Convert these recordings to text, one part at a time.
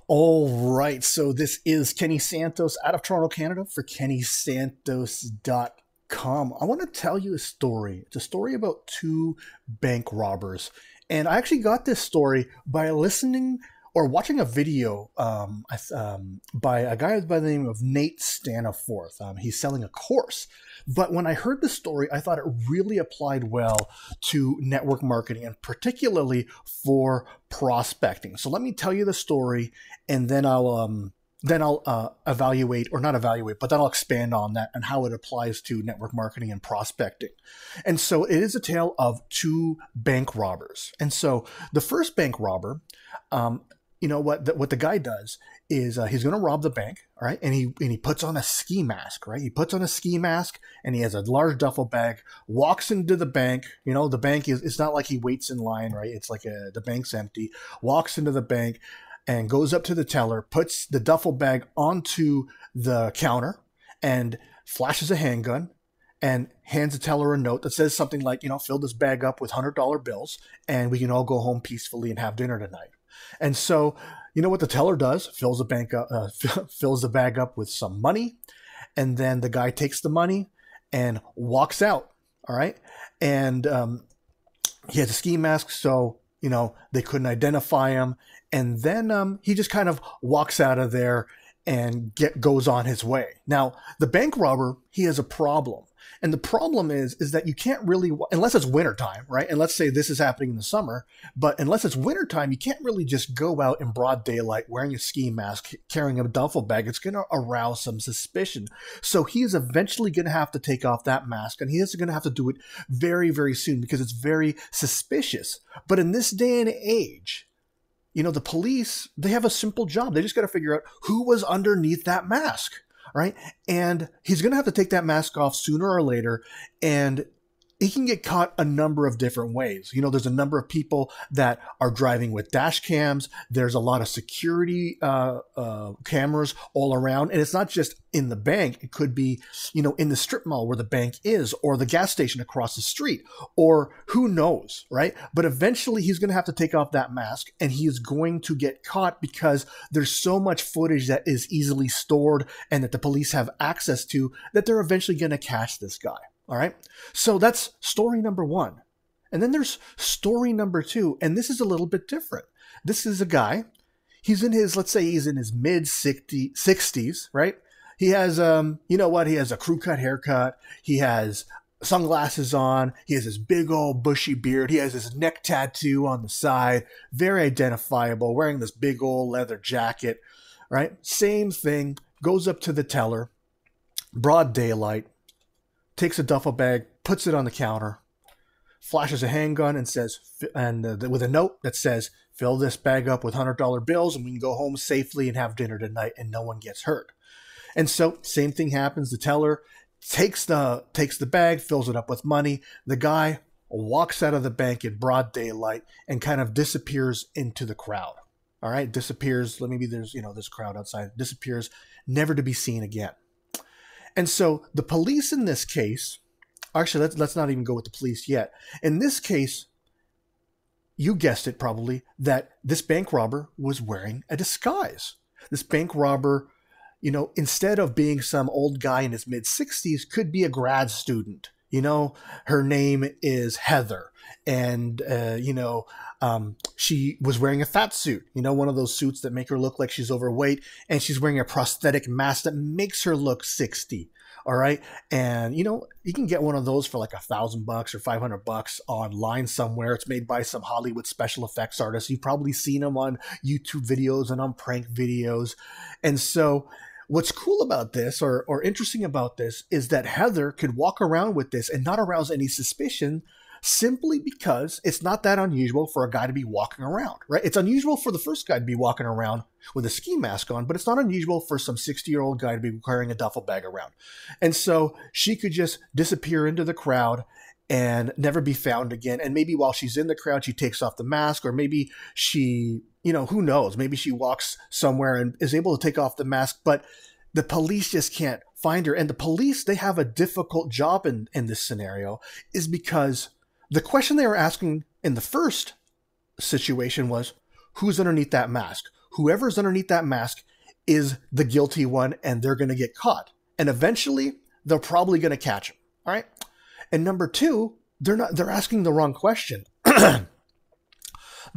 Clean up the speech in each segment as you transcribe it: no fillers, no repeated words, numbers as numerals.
All right, so this is Kenny Santos out of Toronto, Canada for KennySantos.com. I want to tell you a story. It's a story about two bank robbers. And I actually got this story by listening or watching a video by a guy by the name of Nate Staniforth. He's selling a course. But when I heard the story, I thought it really applied well to network marketing and particularly for prospecting. So let me tell you the story, and then I'll evaluate, or not evaluate, but then I'll expand on that and how it applies to network marketing and prospecting. And so it is a tale of two bank robbers. And so the first bank robber, what the guy does is he's going to rob the bank, all right? And he puts on a ski mask, right? He puts on a ski mask and he has a large duffel bag, walks into the bank. The bank it's not like he waits in line, right? It's like the bank's empty. Walks into the bank and goes up to the teller, puts the duffel bag onto the counter and flashes a handgun and hands the teller a note that says something like, fill this bag up with $100 bills and we can all go home peacefully and have dinner tonight. And so, what the teller does? Fills the bag up with some money, and then the guy takes the money and walks out. All right, and he has a ski mask, so they couldn't identify him. And then he just kind of walks out of there and goes on his way. Now, the bank robber, he has a problem. And the problem is that you can't really, unless it's wintertime, right? And let's say this is happening in the summer, but unless it's wintertime, you can't really just go out in broad daylight wearing a ski mask, carrying a duffel bag. It's going to arouse some suspicion. So he is eventually going to have to take off that mask, and he is going to have to do it very, very soon because it's very suspicious. But in this day and age, the police, they have a simple job. They just got to figure out who was underneath that mask. Right? And he's going to have to take that mask off sooner or later, and he can get caught a number of different ways. There's a number of people that are driving with dash cams. There's a lot of security cameras all around. And it's not just in the bank. It could be, in the strip mall where the bank is, or the gas station across the street, or who knows, right? But eventually he's going to have to take off that mask, and he is going to get caught because there's so much footage that is easily stored and that the police have access to that they're eventually going to catch this guy. All right. So that's story number one. And then there's story number two. And this is a little bit different. This is a guy. Let's say he's in his mid 60s, right? He has, he has a crew cut haircut. He has sunglasses on. He has this big old bushy beard. He has his neck tattoo on the side. Very identifiable, wearing this big old leather jacket, right? Same thing. Goes up to the teller, broad daylight. Takes a duffel bag, puts it on the counter, flashes a handgun and says, with a note that says, fill this bag up with $100 bills and we can go home safely and have dinner tonight and no one gets hurt. And so same thing happens. The teller takes the bag, fills it up with money. The guy walks out of the bank in broad daylight and kind of disappears into the crowd. All right. Disappears. Maybe there's, this crowd outside, disappears, never to be seen again. And so the police in this case, actually, let's not even go with the police yet. In this case, you guessed it probably, that this bank robber was wearing a disguise. This bank robber, instead of being some old guy in his mid-60s, could be a grad student. Her name is Heather. And, she was wearing a fat suit, one of those suits that make her look like she's overweight. And she's wearing a prosthetic mask that makes her look 60. All right. And, you can get one of those for like $1,000 or $500 online somewhere. It's made by some Hollywood special effects artists. You've probably seen them on YouTube videos and on prank videos. And so what's cool about this or interesting about this is that Heather could walk around with this and not arouse any suspicion, simply because it's not that unusual for a guy to be walking around, right? It's unusual for the first guy to be walking around with a ski mask on, but it's not unusual for some 60-year-old guy to be carrying a duffel bag around. And so she could just disappear into the crowd and never be found again. And maybe while she's in the crowd, she takes off the mask, or maybe she, who knows? Maybe she walks somewhere and is able to take off the mask, but the police just can't find her. And the police, they have a difficult job in this scenario, is because the question they were asking in the first situation was, who's underneath that mask? whoever's underneath that mask is the guilty one, and they're going to get caught. And eventually, they're probably going to catch him. All right. And number two, they're asking the wrong question. The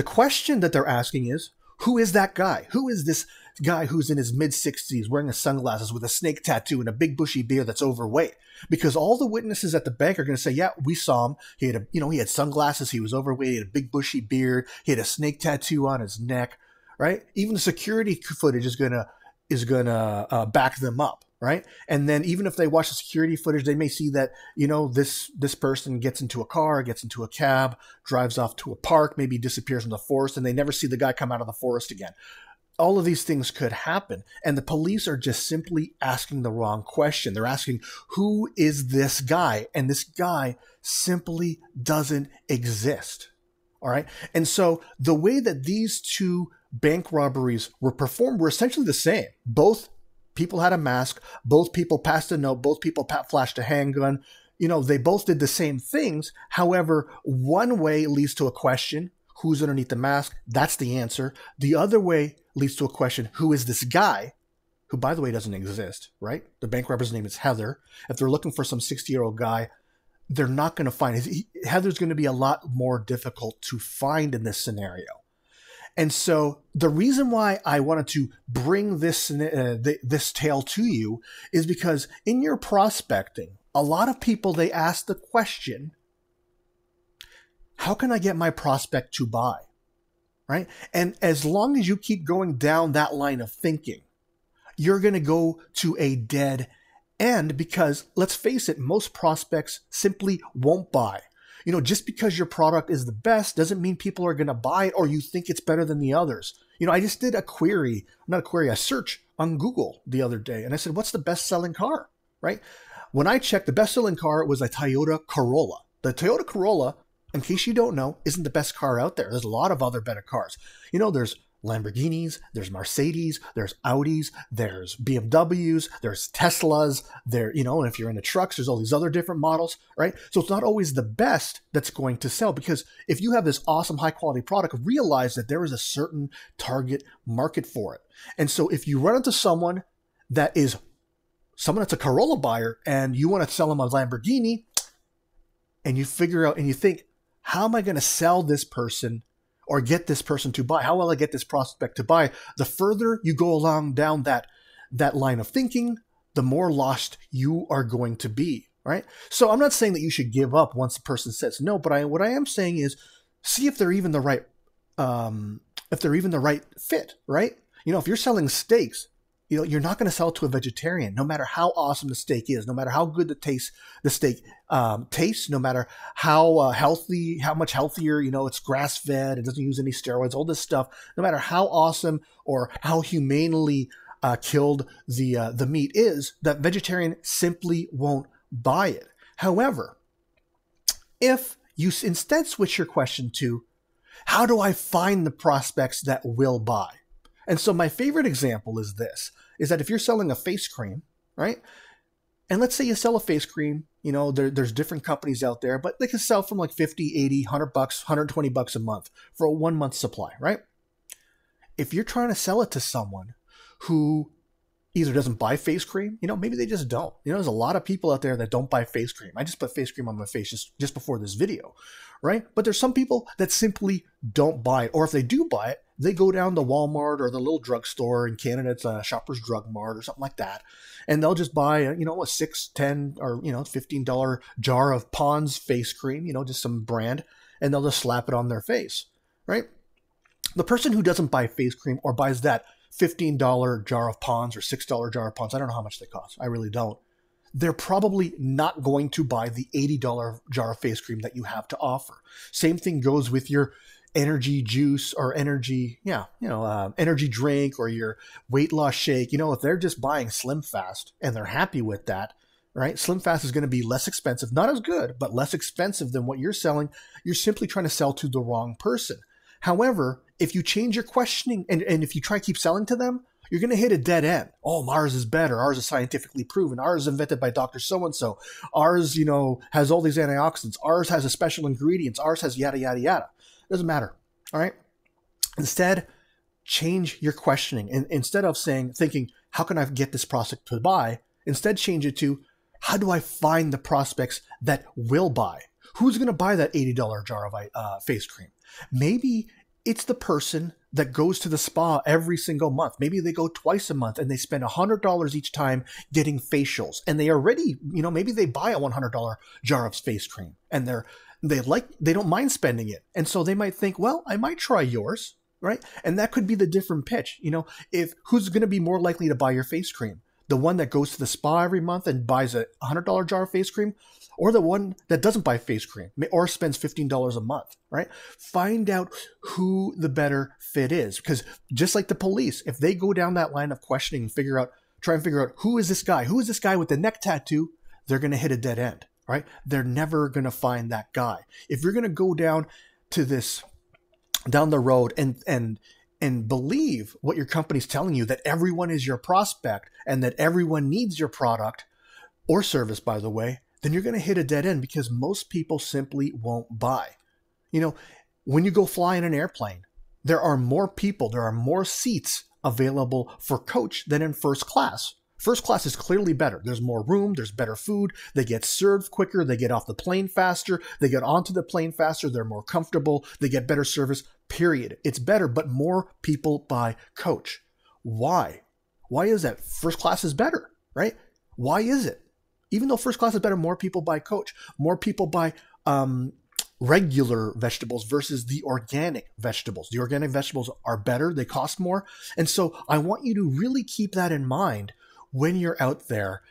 question that they're asking is, who is that guy? Who is this guy who's in his mid-60s wearing sunglasses with a snake tattoo and a big bushy beard that's overweight? Because all the witnesses at the bank are going to say, yeah, we saw him. He had he had sunglasses. He was overweight. He had a big bushy beard. He had a snake tattoo on his neck, right? Even the security footage is going to back them up. Right. And then even if they watch the security footage, they may see that, this person gets into a car, gets into a cab, drives off to a park, maybe disappears in the forest, and they never see the guy come out of the forest again. All of these things could happen. And the police are just simply asking the wrong question. They're asking, who is this guy? And this guy simply doesn't exist. All right. And so the way that these two bank robberies were performed were essentially the same. Both people had a mask. Both people passed a note. Both people flashed a handgun. They both did the same things. However, one way leads to a question, who's underneath the mask? That's the answer. The other way leads to a question, who is this guy? Who, by the way, doesn't exist, right? The bank robber's name is Heather. If they're looking for some 60-year-old guy, they're not going to find it. Heather's going to be a lot more difficult to find in this scenario. And so the reason why I wanted to bring this tale to you is because in your prospecting, a lot of people, they ask the question, how can I get my prospect to buy? Right? And as long as you keep going down that line of thinking, you're going to go to a dead end because, let's face it, most prospects simply won't buy. Just because your product is the best doesn't mean people are going to buy it or you think it's better than the others. I just did a search on Google the other day, and I said, what's the best-selling car, right? When I checked, the best-selling car was a Toyota Corolla. The Toyota Corolla, in case you don't know, isn't the best car out there. There's a lot of other better cars. There's Lamborghinis, there's Mercedes, there's Audis, there's BMWs, there's Teslas, and if you're into trucks, there's all these other different models, right? So it's not always the best that's going to sell, because if you have this awesome high quality product, realize that there is a certain target market for it. And so if you run into someone that's a Corolla buyer and you want to sell them a Lamborghini, and you figure out and you think, how am I going to sell this person or get this person to buy? How will I get this prospect to buy? The further you go along down that line of thinking, the more lost you are going to be, right? So I'm not saying that you should give up once the person says no, but what I am saying is see if they're even the right fit, right? If you're selling steaks, you're not going to sell it to a vegetarian, no matter how awesome the steak is, no matter how good the steak tastes, no matter how much healthier, it's grass-fed, it doesn't use any steroids, all this stuff, no matter how awesome or how humanely killed the meat is, that vegetarian simply won't buy it. However, if you instead switch your question to, how do I find the prospects that will buy? And so my favorite example is that if you're selling a face cream, right? And let's say you sell a face cream, there's different companies out there, but they can sell from like 50, 80, 100 bucks, 120 bucks a month for a 1 month supply, right? If you're trying to sell it to someone who either doesn't buy face cream, maybe they just don't. There's a lot of people out there that don't buy face cream. I just put face cream on my face just before this video, right? But there's some people that simply don't buy it. Or if they do buy it, they go down to Walmart or the little drugstore in Canada. It's a Shoppers Drug Mart or something like that. And they'll just buy, a $6, $10, or, $15 jar of Pond's face cream, just some brand, and they'll just slap it on their face, right? The person who doesn't buy face cream or buys that $15 jar of Pond's or $6 jar of Pond's, I don't know how much they cost. I really don't. They're probably not going to buy the $80 jar of face cream that you have to offer. Same thing goes with your energy juice or energy drink or your weight loss shake. If they're just buying Slim Fast and they're happy with that, right? Slim Fast is going to be less expensive, not as good, but less expensive than what you're selling. You're simply trying to sell to the wrong person. However, if you change your questioning and if you try to keep selling to them, you're going to hit a dead end. Oh, ours is better. Ours is scientifically proven. Ours is invented by Dr. So-and-so. Ours, has all these antioxidants. Ours has a special ingredients. Ours has yada, yada, yada. Doesn't matter. All right. Instead, change your questioning. And instead of thinking, how can I get this prospect to buy? Instead, change it to, how do I find the prospects that will buy? Who's going to buy that $80 jar of face cream? Maybe it's the person that goes to the spa every single month. Maybe they go twice a month and they spend $100 each time getting facials. And they already, maybe they buy a $100 jar of face cream and they don't mind spending it. And so they might think, well, I might try yours, right? And that could be the different pitch. If who's going to be more likely to buy your face cream? The one that goes to the spa every month and buys a $100 jar of face cream, or the one that doesn't buy face cream or spends $15 a month, right? Find out who the better fit is. Because just like the police, if they go down that line of questioning and try and figure out who is this guy? Who is this guy with the neck tattoo? They're going to hit a dead end, right? They're never going to find that guy. If you're going to go down the road and believe what your company's telling you, that everyone is your prospect and that everyone needs your product or service, by the way, then you're going to hit a dead end, because most people simply won't buy. When you go fly in an airplane, there are more people, there are more seats available for coach than in first class. First class is clearly better. There's more room, there's better food, they get served quicker, they get off the plane faster, they get onto the plane faster, they're more comfortable, they get better service, period. It's better, but more people buy coach. Why? Why is that? First class is better, right? Why is it? Even though first class is better, more people buy coach. More people buy regular vegetables versus the organic vegetables. The organic vegetables are better, they cost more. And so I want you to really keep that in mind when you're out there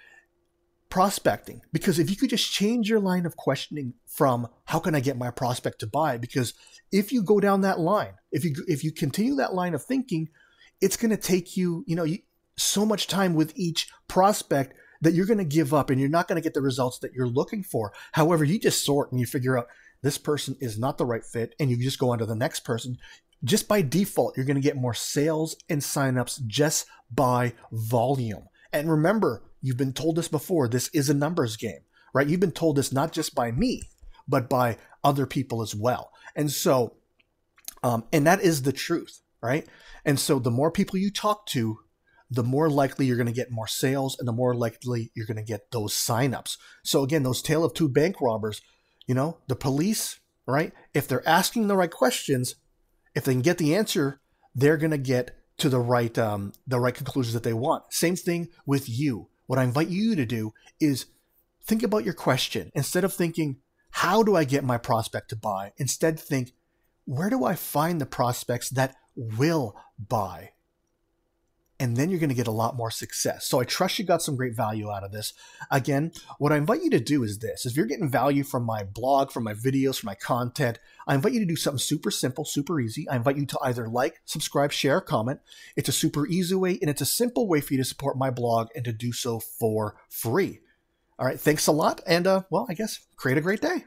prospecting. Because if you could just change your line of questioning from, how can I get my prospect to buy? Because if you go down that line, if you continue that line of thinking, it's going to take you, so much time with each prospect that you're going to give up and you're not going to get the results that you're looking for. However, you just sort and you figure out this person is not the right fit, and you just go on to the next person. Just by default, you're going to get more sales and signups just by volume. And remember, you've been told this before, this is a numbers game, right? You've been told this not just by me, but by other people as well. And so, and that is the truth, right? And so the more people you talk to, the more likely you're going to get more sales, and the more likely you're going to get those signups. So again, those tale of two bank robbers, the police, right? If they're asking the right questions, if they can get the answer, they're going to get to the right conclusions that they want. Same thing with you. What I invite you to do is think about your question. Instead of thinking, how do I get my prospect to buy? Instead, think, where do I find the prospects that will buy? And then you're going to get a lot more success. So I trust you got some great value out of this. Again, what I invite you to do is this. If you're getting value from my blog, from my videos, from my content, I invite you to do something super simple, super easy. I invite you to either like, subscribe, share, comment. It's a super easy way, and it's a simple way for you to support my blog and to do so for free. All right, thanks a lot. And well, I guess create a great day.